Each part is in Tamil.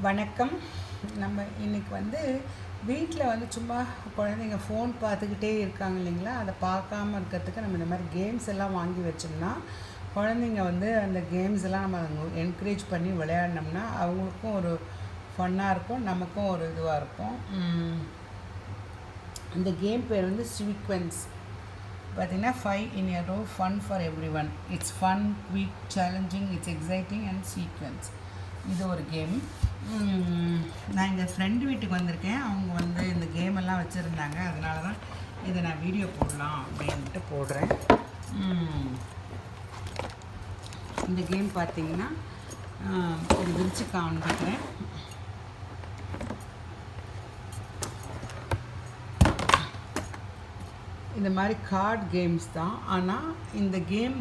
வணக்கம். நம்ம இன்றைக்கி வீட்டில் சும்மா குழந்தைங்க ஃபோன் பார்த்துக்கிட்டே இருக்காங்க இல்லைங்களா, அதை பார்க்காம இருக்கிறதுக்கு நம்ம இந்த மாதிரி கேம்ஸ் எல்லாம் வாங்கி வச்சோம்னா, குழந்தைங்க அந்த கேம்ஸ் எல்லாம் நம்ம என்கரேஜ் பண்ணி விளையாடினோம்னா அவங்களுக்கும் ஒரு ஃபன்னாக இருக்கும், நமக்கும் ஒரு இதுவாக இருக்கும். இந்த கேம் பேர் சீக்வென்ஸ். பார்த்திங்கன்னா 5 in a row, fun for everyone. It's fun, quick, challenging, it's exciting and sequence. இது ஒரு கேம். நான் எங்கள் ஃப்ரெண்டு வீட்டுக்கு வந்திருக்கேன். அவங்க இந்த கேமெல்லாம் வச்சுருந்தாங்க. அதனால தான் இதை நான் வீடியோ போடலாம் அப்படின்ட்டு போடுறேன். இந்த கேம் பார்த்திங்கன்னா ஒரு விரிச்சு காண்பிக்கிறேன். இந்த மாதிரி கார்டு கேம்ஸ் தான். ஆனால் இந்த கேம்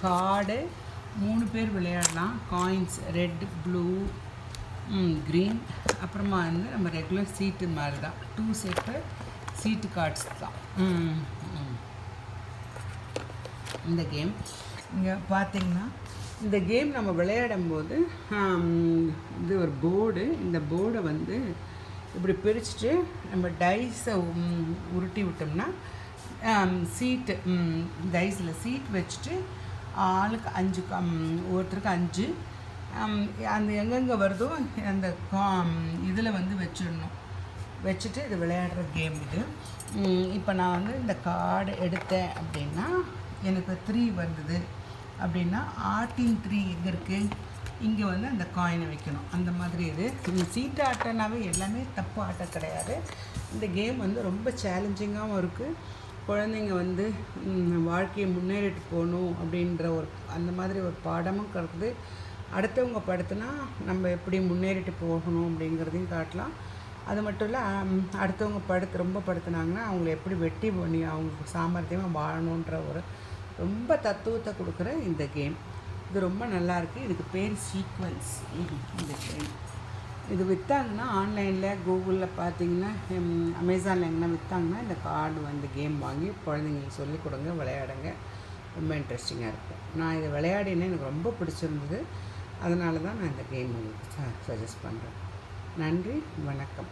கார்டு 3 பேர் விளையாடலாம். காயின்ஸ் ரெட், ப்ளூ, க்ரீன், அப்புறமா நம்ம ரெகுலர் சீட்டு மாதிரி தான். 2 செட்டு சீட்டு கார்ட்ஸ் தான் இந்த கேம். இங்கே பார்த்திங்கன்னா இந்த கேம் நம்ம விளையாடும்போது இது ஒரு போர்டு. இந்த போர்டை இப்படி பிரிச்சுட்டு நம்ம டைஸை உருட்டி விட்டோம்னா சீட்டு டைஸில் சீட் வச்சுட்டு ஆளுக்கு 5 ஒருத்தருக்கு 5 அந்த எங்கெங்கே வருதோ அந்த இதில் வச்சிடணும். வச்சுட்டு இது விளையாடுற கேம் இது. இப்போ நான் இந்த கார்டு எடுத்தேன் அப்படின்னா எனக்கு 3 வந்தது அப்படின்னா ஆட்டின் 3 எங்கே இருக்குது, இங்கே அந்த காயினை வைக்கணும். அந்த மாதிரி இது சீட்டு ஆட்டனாவே எல்லாமே தப்பு ஆட்ட கிடையாது. இந்த கேம் ரொம்ப சேலஞ்சிங்காகவும் இருக்குது. குழந்தைங்க வாழ்க்கையை முன்னேறிட்டு போகணும் அப்படின்ற அந்த மாதிரி ஒரு பாடமும் கருது. அடுத்தவங்க படுத்துனா நம்ம எப்படி முன்னேறிட்டு போகணும் அப்படிங்கிறதையும் காட்டலாம். அது மட்டும் இல்லை, அடுத்தவங்க ரொம்ப படுத்துனாங்கன்னா அவங்கள எப்படி வெட்டி பண்ணி அவங்க சாமர்த்தியமாக வாழணுன்ற ரொம்ப தத்துவத்தை கொடுக்குற இந்த கேம். இது ரொம்ப நல்லாயிருக்கு. இதுக்கு பேர் சீக்வென்ஸ். இந்த கேம் இது விற்றாங்கன்னா ஆன்லைனில் கூகுளில் பார்த்தீங்கன்னா அமேசானில் எங்கன்னா விற்றாங்கன்னா இந்த கார்டு கேம் வாங்கி குழந்தைங்களுக்கு சொல்லிக் கொடுங்க, விளையாடுங்க. ரொம்ப இன்ட்ரெஸ்டிங்காக இருக்கும். நான் இதை விளையாடினேன், எனக்கு ரொம்ப பிடிச்சிருந்தது. அதனால தான் நான் இந்த கேம் உங்களுக்கு சஜஸ்ட் பண்ணுறேன். நன்றி, வணக்கம்.